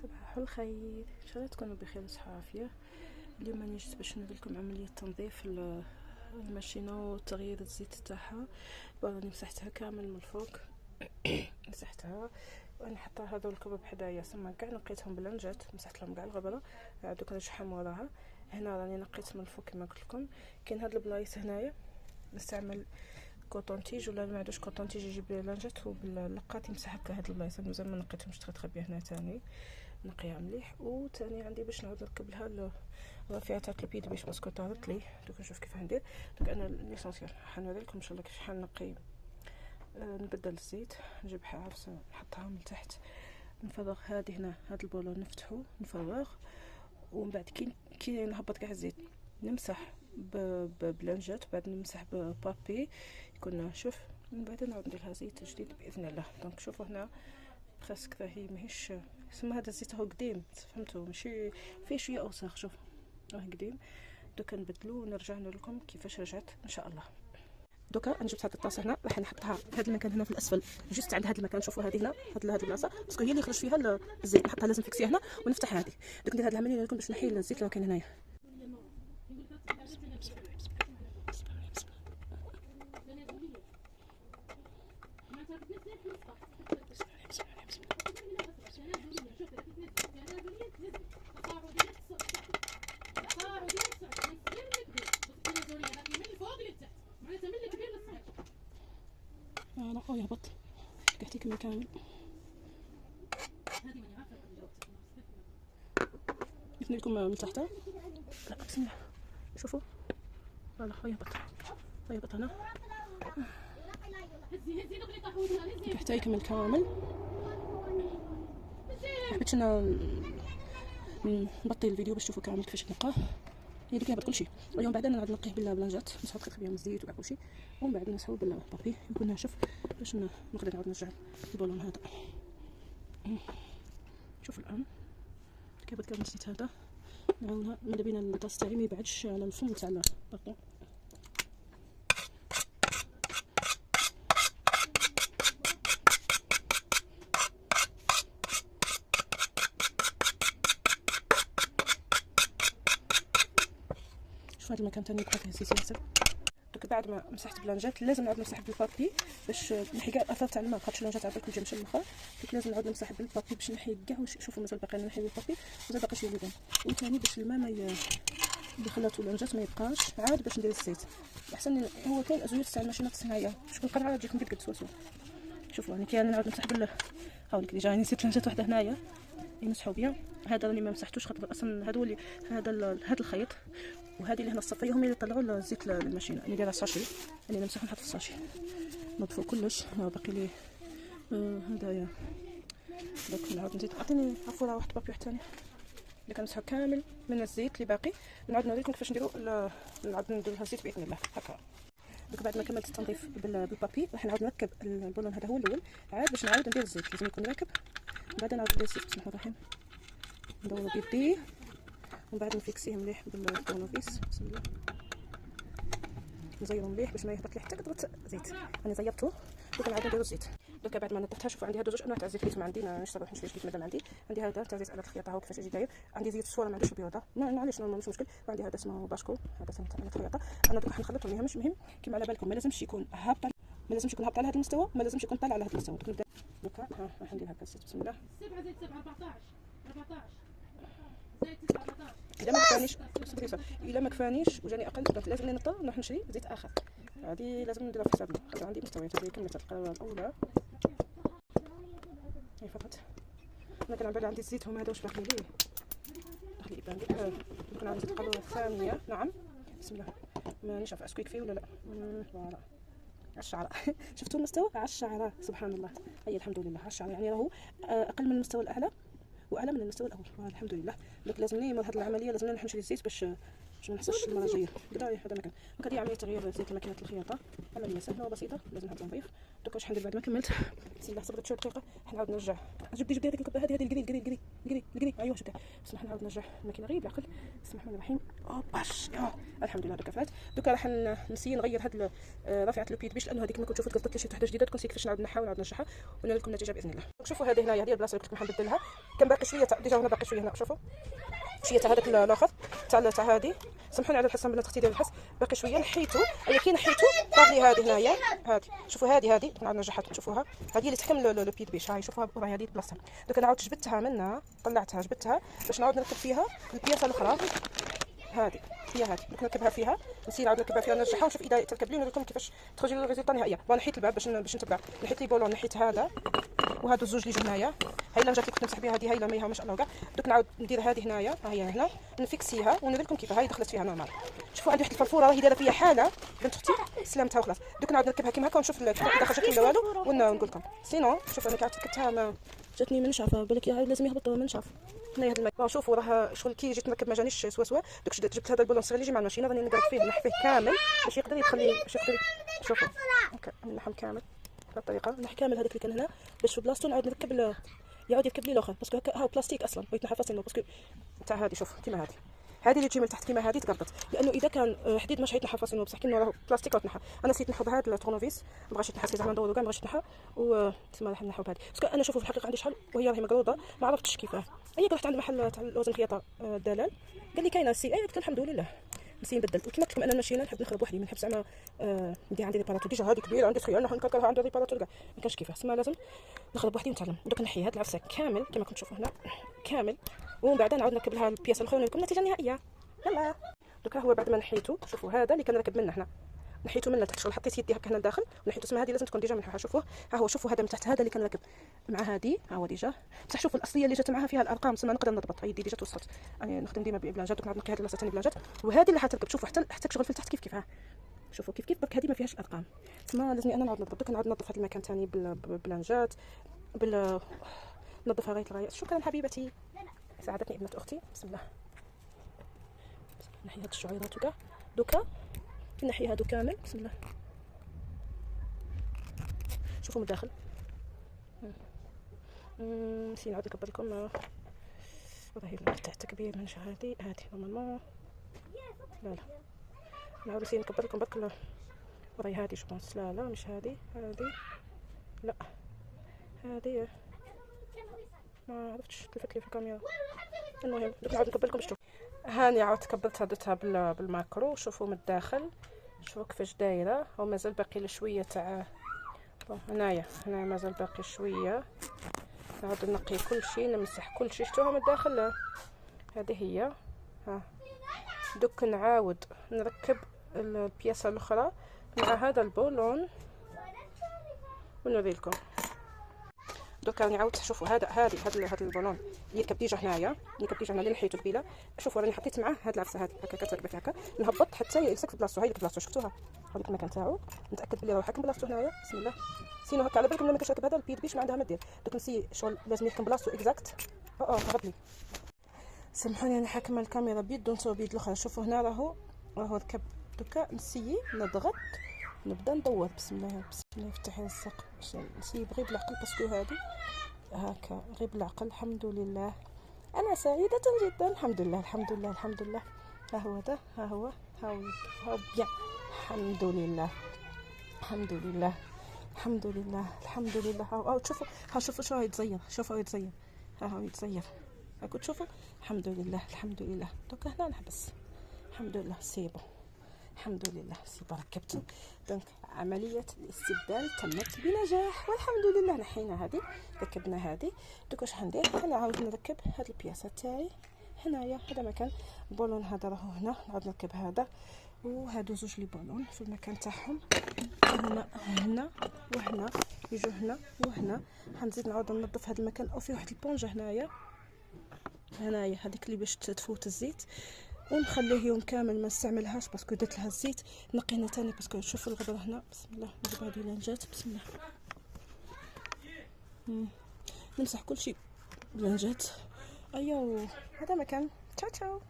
صباح الخير، ان شاء الله تكونوا بخير وصحه وعافيه. اليوم راني جيت باش ندير لكم عمليه تنظيف الماشينه وتغيير الزيت تاعها. راني مسحتها كامل من الفوق مسحتها وانا حاطه هذول الكباب حدايا، ثم كاع نقيتهم باللانجات، مسحت لهم كاع الغبره. دوك نشحم وراها. هنا راني نقيت من الفوق كما قلت لكم. كاين هاد البلايص هنايا نستعمل كوطونتيج ولا ما عندوش كوطونتيج يجيب لي لانجات وباللقاط يمسح هكا هاد البلايص. مازال ما نقيتهمش تخبيه هنا تاني، نقيها مليح. وتاني عندي باش نعاود نركب لها الرافعه تاع البيد باش باسكو طارت لي. دوك نشوف كيف ندير. دوك انا ليسونسيال حنوري لكم ان شاء الله كيف حنقي. نبدل الزيت، نجيب عفسه نحطها من تحت، نفرغ هذه هنا هاد البولون نفتحو نفرغ، ومن بعد كي نهبط كاع الزيت نمسح بلانجات، بعد نمسح ببابي يكون شوف، من بعد نعاود ندير زيت جديد باذن الله. دونك شوفوا هنا برسك راهي ماهيش سما هذا الزيت هو قديم، فهمتوا ماشي فيه شويه اوساخ. شوف راه قديم. دوكا نبدلو ونرجع لكم كيفاش رجعت ان شاء الله. دوكا انا جبت هاد الطاسه هنا راح نحطها في هذا المكان هنا في الاسفل جوست عند هذا المكان. شوفوا هذه هنا هاد البلاصه باسكو هي اللي يخرج فيها الزيت، نحطها لازم فيكسيها هنا ونفتح هذه. دوك ندير هاد العمليه لكم باش نحي الزيت اللي كاين هنايا. لا هو يهبط قاعد يكمل كامل. يثني لكم من تحت. لا بسم الله شوفوا فوالا هو يهبط هنا حتى يكمل كامل. حبيت نبطل الفيديو باش تشوفوا كامل كيفاش نلقاه. هي ديك هبط كلشي. اليوم بعد نعاود نلقيه بالبلانجات، نسحب خفيف بهم الزيت وكاع كلشي، ومن بعد نسحبو بالبابي يكون ناشف باش نقدر نعاود نرجع البولون هذا. شوفوا الان كيهبط كامل الزيت هذا. نعاودها ماذا بينا الطاس تاعي ما يبعدش على الفم تاع الباطون. شوف هذا المكان تاني بقى فيه الزيت ياسر. دوك بعد ما مسحت بلانجات لازم نعاود نمسح بالبابي باش نحي كاع الاثار تاع الماء، خاطر اللانجات عاد كل جا مشمخه. دوك لازم نعاود نمسح بالبابي باش نحي كاع. شوفوا مازال باقي نحي بالبابي، مازال باقي شي يبان. وثاني باش الماء ما اللي خلاتو اللانجات ما يبقاش، عاد باش ندير الزيت احسن. هو كاين ازويات تاع الماشينات الصناعيه شكون قطعه تجيكم قد سوسو. شوفوا راني كي نعاود نمسح هاوليك ديجا راني نسيت لانجات وحده هنايا يمسحوا بيا. هذا راني ما مسحتوش خاطر اصلا هذا اللي هذا الخيط، وهذه اللي هنا الصفيه هم اللي طلعوا الزيت للماشينه. راني دايره ساشي، راني نمسح نحط في الساشي نظفوا كلش. باقي لي هدايا. دوك نعاود نزيد. عطيني عفوا واحد بابي ثاني اللي كنمسحو كامل من الزيت اللي باقي. نعاود نوريكم كيفاش نديروا نعاود نديروا لها الزيت باذن الله هكا. دوك بعد ما كملت التنظيف بالبابي راح نعاود نركب البولون. هذا هو الاول عاد باش نعاود ندير الزيت لازم يكون راكب. بعد نعاود ندير الزيت بسم الله الرحمن ندورو بيديه، ومن بعد نفيكسيه مليح بالطونوفيس بسم الله. نزيرو مليح باش ما يهبط لي حتى قطره زيت. راني زيرته. دوك نعاود نديرو الزيت. دوك بعد ما نظفتها شوفوا عندي هادو زوج انواع تاع الزيت اللي عندي نشرب نحوس فيه مادام عندي هذا تاع زيت على الخياطه. هاو كيفاش يجي داير. عندي زيت الصوره ما عندوش بيوضه معليش نورمال مش مشكل. وعندي هذا اسمه باشكو، هذا تاع الخياطه. انا دوك راح نخلطهم ليها. مش مهم كيما على بالكم، ما لازمش يكون هابط، ما لازمش يكون هابط على هذا المستوى، ما لازمش يكون طالع على هذا المستوى. دوك نبدا دوكا راح ندير هكا الزيت بسم الله. 7 زائد 7 14 زائد 9 14. الا ما كفانيش الا ما كفانيش وجاني اقل دونك لازم نضطر نروح نشري زيت اخر. هذه لازم نديرها في حسابنا خاطر عندي مستويات. هذه كملت القراءه الاولى هي فقط. انا كان على بالي عندي الزيت هما هذا واش باقي ليه باقي يبان لي. ممكن نعاود نزيد القراءه الثانيه. نعم بسم الله. مانيش عارفه اسكو يكفي ولا لا. فوالا على الشعراء. شفتوا المستوى على الشعراء سبحان الله. هي الحمد لله على الشعراء، يعني راهو اقل من المستوى الاعلى واعلى من المستوى الاول. الحمد لله. دوك لازمني هذه العمليه لازمني نروح نشري الزيت باش ما نحصلش المره الجايه. قداي هذا مكان هذه عمليه تغيير زيت لماكينه الخياطه. عمليه سهله وبسيطه لازم نحط نظيف. دوك واش حندير بعد ما كملت بسم الله. صبرت شويه دقيقه حنعاود نرجع. جبدي هذيك الكبه هذه الكري ايوا شفتها بسم الله. نعاود نرجع الماكينه غير بالعقل بسم الله الرحمن الرحيم. باش الحمد لله. دوك فات. دوك راح نسي نغير هاد رافعه البيد باش لانه هذيك ما كنت شوفت قصدت لي شي وحده جديده تكون كيفاش نعاود نحاول نعاود نرجعها ونوريكم النتيجه باذن الله. شوفوا هذه هنايا هذه البلاصه اللي قلت لكم حنبدل لها. كان باقي شويه تاع ديجا هنا باقي شويه هنا، شوفوا شويه تاع هذاك الاخر تاع هذه، سامحوني على الحس بنات اختي ديال الحس، باقي شويه نحيتو، اي كي نحيتو صار لي هذه هنايا، هذه شوفوا هذه نعاود نرجعها تشوفوها، هذه اللي تحكم لو بيد بيش، هاي شوفوها راهي هذه بلاصتها. دوك انا عاود جبدتها منها، طلعتها جبدتها باش نعاود نركب فيها البياسه الاخرى، هذه هي هذه دوك نركبها فيها، نسير نعاود نركبها فيها، نرجعها ونشوف اذا تركب لي ونوريكم كيفاش تخرج لي الريزلت النهائيه. ونحيت الباب باش نتبع، نحيت لي بولون، نحيت هذا وهادو الزوج اللي جو هنايا، هاي اللي جات لي كنت نمسح بها، هذه هاي ما شاء الله كاع. دوك نعاود ندير هذه هنايا، ها هي هنا نفيكسيها ونوري لكم كيف هاي دخلت فيها نورمال. شوفوا عندي واحد الفرفوره راهي دايره فيا حاله بنت اختي سلامتها وخلاص. دوك نعاود نركبها كيما هكا ونشوف اذا خرجت لي ولا والو ونقول لكم. سينو شوف انا كاع ركبتها ما جاتني من شافه، بالك لازم يهبط من شاف هنايا هذا الماء. شوفوا راه شغل كي جيت نركب ما جانيش سوا، دوك جبت هذا البولون الصغير اللي يجي مع الماشينه، راني نقرب فيه نحفيه كامل باش يقدر يدخل لي، باش يقدر شوفوا هكا نلحم كامل بهذه الطريقه، نحي كامل هذاك اللي كان هنا باش في بلاصتو نعاود نركب يعاود يركب لي الاخر، باسكو هكا هاو بلاستيك اصلا ويتنحى فاصل، باسكو تاع هذه شوف كيما هذه اللي تجي من تحت كيما هذه تقربت، لانه اذا كان حديد مش حيتنحى فاصل، بصح كي راه بلاستيك وتنحى. انا نسيت نحو بهذا التورنوفيس، ما بغاش يتنحى، زعما ندورو كاع ما بغاش يتنحى، و تسمى راح نحو بهذه، باسكو انا شوفوا في الحقيقه عندي شحال وهي راهي مقروضه ما عرفتش كيفاه. رحت عند محل تاع الوزن خياطه الدلال، قال لي كاينه سي، قلت الحمد لله نسي نبدل. وكما قلت لكم انا الماشينه نحب نخرب وحدي، ما نحب زعما ندير عندي ريباراتور، ديجا هذه كبيره عندي تخيل نحن نكركرها عندي ريباراتور كاع ما كانش كيفاه، تسمى لازم نخرب وحدي ونتعلم. دوك نحي هاد العفسه كامل كما كنتم تشوفوا هنا كامل، ومن بعد نعاود نركب لها البياسه الاخرى ونوريكم النتيجه النهائيه. يلا دوك هو بعد ما نحيتو، شوفوا هذا اللي كنركب منه هنا، نحيتو منه تحت، شغل حطيت يدي هكا هنا لداخل ونحيتو، تسمى هذه لازم تكون ديجا منحوها. شوفوا ها هو، شوفوا هذا من تحت، هذا اللي كنركب مع هذه، ها هو ديجا، بصح شوفوا الاصليه اللي جات معها فيها الارقام، تسمى نقدر نضبط، هاي يدي ديجا توصلت، يعني نخدم ديما ببلانجات، دوك نعاود نقي هذه البلاصه ثاني بلانجات، وهذه اللي حتركب. شوفوا حتى شغل في تحت كيف ها، شوفوا كيف برك هذه ما فيهاش الارقام، تسمى لازمني انا نعاود نضبط. دوك نعاود ننظف هذا المكان ثاني بالبلانجات ننظفها غايه الغايه. شكرا حبيبتي، ساعدتني ابنه اختي. بسم الله، نحي هاد الشعيرات وكاع، دوكا نحي هادو كامل. بسم الله، شوفوا من الداخل. نسيت نعاود نكبر لكم، راهي تاع التكبير من هذه نورمالمون، لا نعاود نسيت نكبر لكم برك، راهي هذه جوبونس، لا مش هذه لا هذه ما عرفتش تلفت لي في الكاميرا. المهم دوك نعاود نكبر لكم باش تشوفوا. هاني عاود كبرتها درتها بالماكرو. شوفوا من الداخل شوفوا كيفاش دايره، ومازال باقي لي شويه تاع هنا مازال باقي شويه. نعاود نقي كل شيء، نمسح كل شيء، شفتوها من الداخل هذه هي. ها دوك نعاود نركب البياسه الاخرى مع هذا البولون ونوري لكم. دوك راني عاودت، شوفوا هذا البولون يركب ديجا هنايا، اللي نحيتو قبيله. شوفوا راني حطيت معاه هاد العفسه هذه هكا كتركب فيها هكا، نهبط حتى يمسك في بلاصتو. هاي ديك بلاصتو شفتوها، هذاك المكان تاعو نتاكد بلي راه حاكم بلاصتو هنايا. بسم الله، سينو هكا على بالكم لما كنت راكب هذا البيد بيش ما عندها ما دير. دوك نسي شغل لازم يحكم بلاصتو اكزاكت. هرب لي، سامحوني انا حاكمه الكاميرا بيد ونصور بيد الاخرى. شوفوا هنا راهو ركب. دوكا نسيي نضغط نبدا ندور. بسم الله افتحي الساق، نسيب غير بالعقل باسكو هذه هكا غير بالعقل. الحمد لله انا سعيده جدا، الحمد لله ها هو ده، ها هو بيان، الحمد لله هاو شوفوا شو يتزير، ها هو يتزير هاكو تشوفوا. الحمد لله دوك هنا نحبس. الحمد لله سيبو، الحمد لله سيبو ركبته. دونك عمليه الاستبدال تمت بنجاح والحمد لله. نحينا هذه ركبنا هذه. دوك واش غندير، انا عاود نركب هاد البياسه تاعي هنايا. هذا مكان بولون، هذا راهو هنا، نعاود نركب هذا، وهادو زوج لي بولون في المكان تاعهم، هنا وهنا يجوا هنا وهنا. حنزيد نعاود ننظف هذا المكان، او فيه واحد البونجه هنايا هذيك اللي باش تفوت الزيت، ونخليه يوم كامل ما نستعملهاش باسكو درت لها الزيت. نقينا ثاني باسكو شوفوا الغبره هنا. بسم الله، نجيب هذه لانجات. بسم الله، نمسح كل شيء بلانجات. ايوا هذا مكان. تشاو